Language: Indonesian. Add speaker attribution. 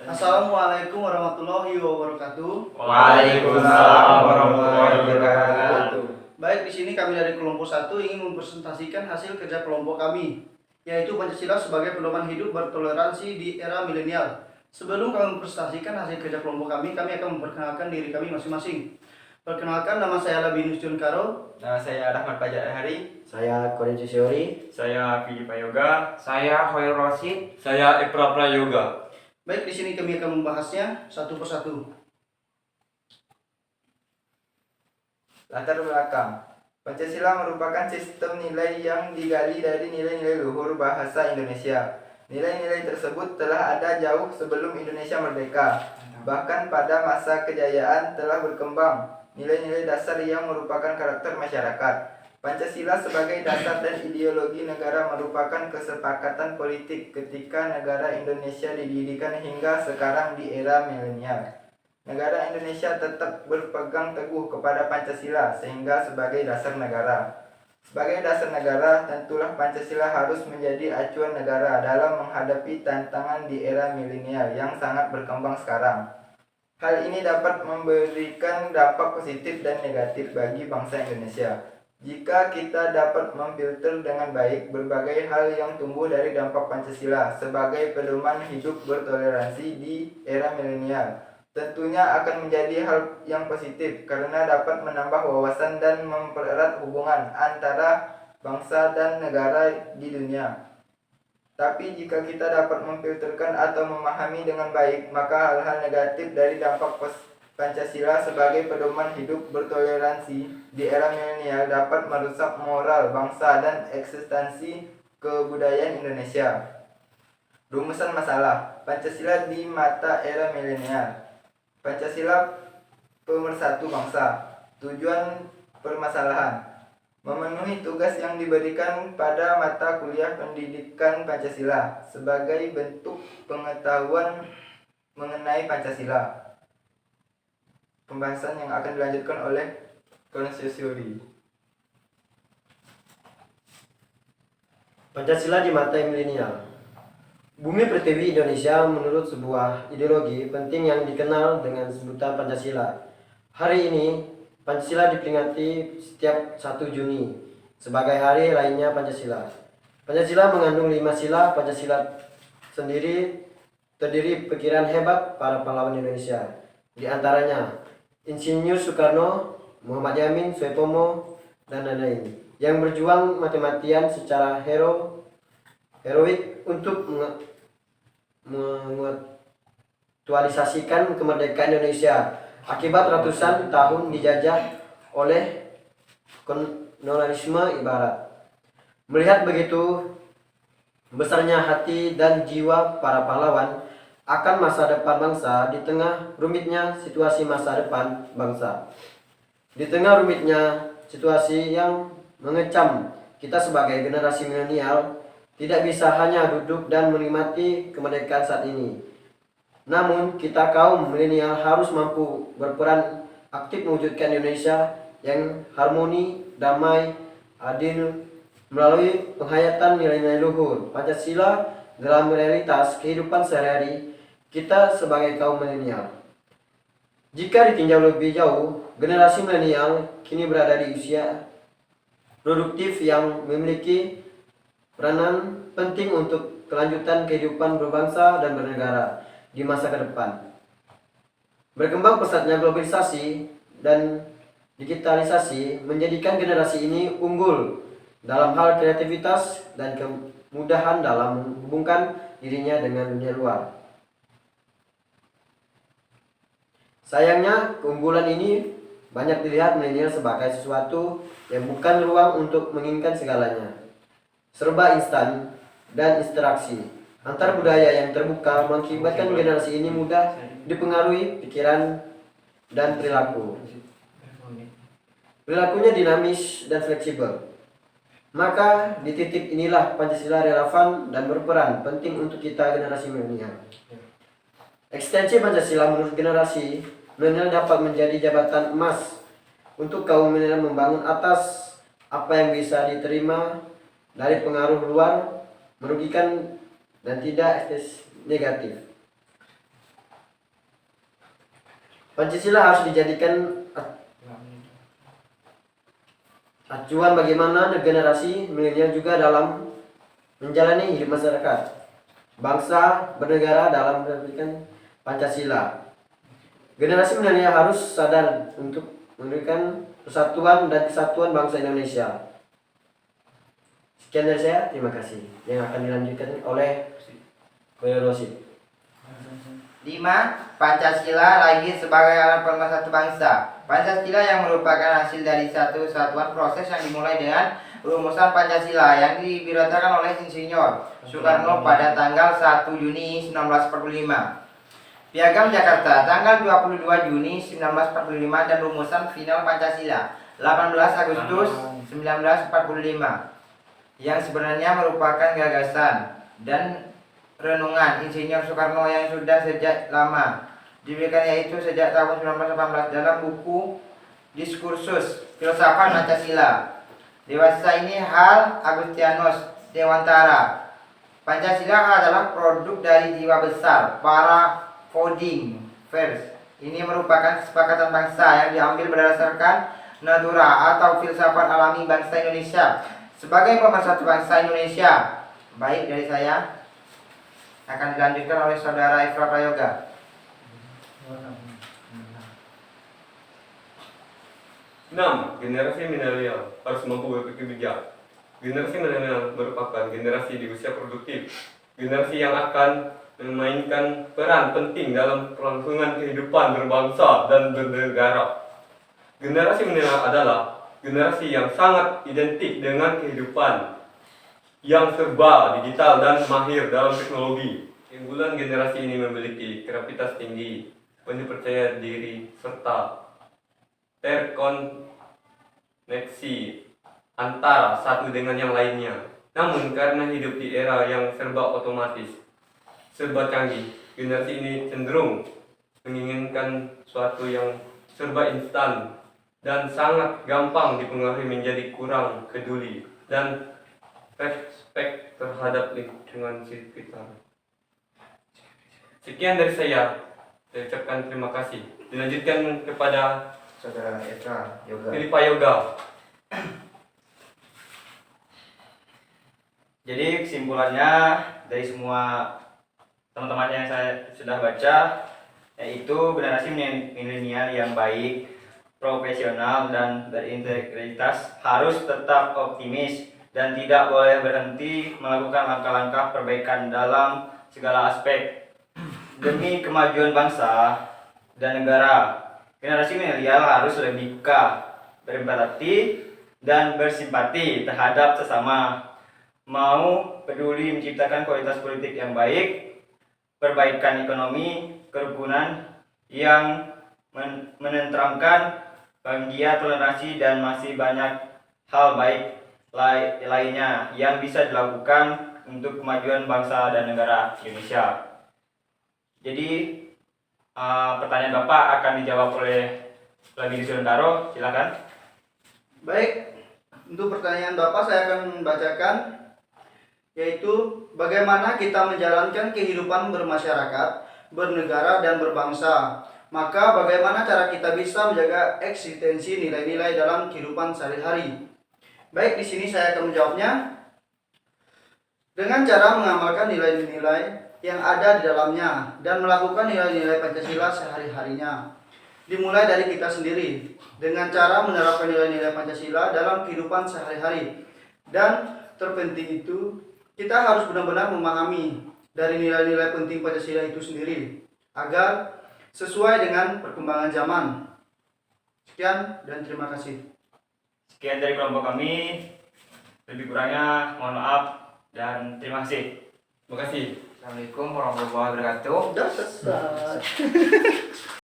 Speaker 1: Assalamualaikum warahmatullahi wabarakatuh.
Speaker 2: Waalaikumsalam warahmatullahi wabarakatuh.
Speaker 1: Baik, di sini kami dari kelompok 1 ingin mempresentasikan hasil kerja kelompok kami, yaitu Pancasila sebagai pedoman hidup bertoleransi di era milenial. Sebelum kami mempresentasikan hasil kerja kelompok kami akan memperkenalkan diri kami masing-masing. Perkenalkan, nama saya Labinus John Karo.
Speaker 2: Nama saya Rahmat Fajar Hari.
Speaker 3: Saya Korinci Siori.
Speaker 4: Saya Fidi Payoga.
Speaker 5: Saya Hoel Rosid.
Speaker 4: Saya Ipra Prayoga.
Speaker 1: Baik, di sini kami akan membahasnya satu persatu.
Speaker 2: Latar belakang. Pancasila merupakan sistem nilai yang digali dari nilai-nilai luhur bahasa Indonesia. Nilai-nilai tersebut telah ada jauh sebelum Indonesia merdeka. Bahkan pada masa kejayaan telah berkembang nilai-nilai dasar yang merupakan karakter masyarakat. Pancasila sebagai dasar dan ideologi negara merupakan kesepakatan politik ketika negara Indonesia didirikan hingga sekarang di era milenial. Negara Indonesia tetap berpegang teguh kepada Pancasila sehingga sebagai dasar negara. Sebagai dasar negara, tentulah Pancasila harus menjadi acuan negara dalam menghadapi tantangan di era milenial yang sangat berkembang sekarang. Hal ini dapat memberikan dampak positif dan negatif bagi bangsa Indonesia. Jika kita dapat memfilter dengan baik berbagai hal yang tumbuh dari dampak Pancasila sebagai pedoman hidup bertoleransi di era milenial, tentunya akan menjadi hal yang positif karena dapat menambah wawasan dan mempererat hubungan antara bangsa dan negara di dunia. Tapi jika kita dapat memfilterkan atau memahami dengan baik, maka hal-hal negatif dari dampak Pancasila sebagai pedoman hidup bertoleransi di era milenial dapat merusak moral bangsa dan eksistensi kebudayaan Indonesia. Rumusan masalah Pancasila di mata era milenial. Pancasila pemersatu bangsa. Tujuan permasalahan: memenuhi tugas yang diberikan pada mata kuliah pendidikan Pancasila sebagai bentuk pengetahuan mengenai Pancasila. Pembahasan yang akan dilanjutkan oleh Korinci Siori.
Speaker 3: Pancasila di mata milenial. Bumi Pertiwi Indonesia menurut sebuah ideologi penting yang dikenal dengan sebutan Pancasila. Hari ini, Pancasila diperingati setiap 1 Juni sebagai hari lainnya Pancasila. Pancasila mengandung 5 sila. Pancasila sendiri terdiri pikiran hebat para pahlawan Indonesia. Di antaranya Insinyur Soekarno, Muhammad Yamin, Soepomo, dan lain-lain yang berjuang mati-matian secara heroik untuk mengaktualisasikan kemerdekaan Indonesia akibat ratusan tahun dijajah oleh kolonialisme ibarat. Melihat begitu besarnya hati dan jiwa para pahlawan akan masa depan bangsa di tengah rumitnya situasi masa depan bangsa. Di tengah rumitnya situasi yang mengecam kita sebagai generasi milenial tidak bisa hanya duduk dan menikmati kemerdekaan saat ini. Namun kita kaum milenial harus mampu berperan aktif mewujudkan Indonesia yang harmoni, damai, adil melalui penghayatan nilai-nilai luhur Pancasila dalam realitas kehidupan sehari-hari kita sebagai kaum milenial. Jika ditinjau lebih jauh, generasi milenial kini berada di usia produktif yang memiliki peranan penting untuk kelanjutan kehidupan berbangsa dan bernegara di masa ke depan. Berkembang pesatnya globalisasi dan digitalisasi menjadikan generasi ini unggul dalam hal kreativitas dan kemudahan dalam menghubungkan dirinya dengan dunia luar. Sayangnya, keunggulan ini banyak dilihat milenial sebagai sesuatu yang bukan ruang untuk menginginkan segalanya. Serba instan dan interaksi antar budaya yang terbuka mengakibatkan generasi ini mudah dipengaruhi pikiran dan perilaku. Perilakunya dinamis dan fleksibel. Maka di titik inilah Pancasila relevan dan berperan penting untuk kita generasi milenial. Ekstensi Pancasila menurut generasi milenial dapat menjadi jabatan emas untuk kaum milenial membangun atas apa yang bisa diterima dari pengaruh luar, merugikan dan tidak negatif. Pancasila harus dijadikan acuan bagaimana generasi milenial juga dalam menjalani hidup masyarakat, bangsa, bernegara dalam pendidikan Pancasila. Generasi milenial harus sadar untuk memberikan persatuan dan kesatuan bangsa Indonesia. Sekian dari saya, terima kasih. Yang akan dilanjutkan oleh Koyo Rosid.
Speaker 2: 5. Pancasila lahir sebagai alat pemersatu bangsa. Pancasila yang merupakan hasil dari satu satuan proses yang dimulai dengan rumusan Pancasila yang dibirotakan oleh Insinyur Soekarno pada tanggal 1 Juni 1945. Piagam Jakarta tanggal 22 Juni 1945 dan rumusan final Pancasila 18 Agustus 1945 yang sebenarnya merupakan gagasan dan renungan Insinyur Soekarno yang sudah sejak lama diberikan, yaitu sejak tahun 1918 dalam buku Diskursus Filsafat Pancasila. Dewasa ini Hal Agustianus Dewantara. Pancasila adalah produk dari jiwa besar para founding fathers. Ini merupakan kesepakatan bangsa yang diambil berdasarkan natura atau filsafat alami bangsa Indonesia sebagai pemersatu bangsa Indonesia. Baik dari saya, akan dilanjutkan oleh saudara Efra Prayoga.
Speaker 4: 6. Generasi milenial harus mampu berpikir bijak. Generasi milenial merupakan generasi di usia produktif, generasi yang akan memainkan peran penting dalam kelangsungan kehidupan berbangsa dan bernegara. Generasi milenial adalah generasi yang sangat identik dengan kehidupan yang serba digital dan mahir dalam teknologi. Keunggulan generasi ini memiliki kreativitas tinggi, penuh percaya diri, serta terkoneksi antara satu dengan yang lainnya. Namun karena hidup di era yang serba otomatis, serba canggih, generasi ini cenderung menginginkan suatu yang serba instan dan sangat gampang dipengaruhi menjadi kurang peduli dan respek terhadap lingkungan sekitar. Sekian dari saya ucapkan terima kasih. Dilanjutkan kepada
Speaker 2: Saudara Efra Yoga.
Speaker 4: Filipa Yoga.
Speaker 5: Jadi kesimpulannya dari semua teman-teman yang saya sudah baca, yaitu generasi milenial yang baik, profesional dan berintegritas harus tetap optimis dan tidak boleh berhenti melakukan langkah-langkah perbaikan dalam segala aspek demi kemajuan bangsa dan negara. Generasi milenial harus lebih berempati dan bersimpati terhadap sesama, mau peduli menciptakan kualitas politik yang baik, perbaikan ekonomi, kerukunan yang menenteramkan, bahagia, toleransi, dan masih banyak hal baik lainnya yang bisa dilakukan untuk kemajuan bangsa dan negara Indonesia. Jadi pertanyaan Bapak akan dijawab oleh Labidi Surendaro, silakan.
Speaker 1: Baik, untuk pertanyaan Bapak saya akan membacakan, yaitu bagaimana kita menjalankan kehidupan bermasyarakat, bernegara, dan berbangsa. Maka bagaimana cara kita bisa menjaga eksistensi nilai-nilai dalam kehidupan sehari-hari? Baik, di sini saya akan menjawabnya dengan cara mengamalkan nilai-nilai yang ada di dalamnya dan melakukan nilai-nilai Pancasila sehari-harinya. Dimulai dari kita sendiri dengan cara menerapkan nilai-nilai Pancasila dalam kehidupan sehari-hari. Dan terpenting itu, kita harus benar-benar memahami dari nilai-nilai penting Pancasila itu sendiri agar sesuai dengan perkembangan zaman. Sekian dan terima kasih.
Speaker 5: Sekian dari kelompok kami, lebih kurangnya mohon maaf dan terima kasih.
Speaker 4: Terima kasih.
Speaker 2: Assalamualaikum warahmatullahi wabarakatuh.
Speaker 1: Sudah selesai.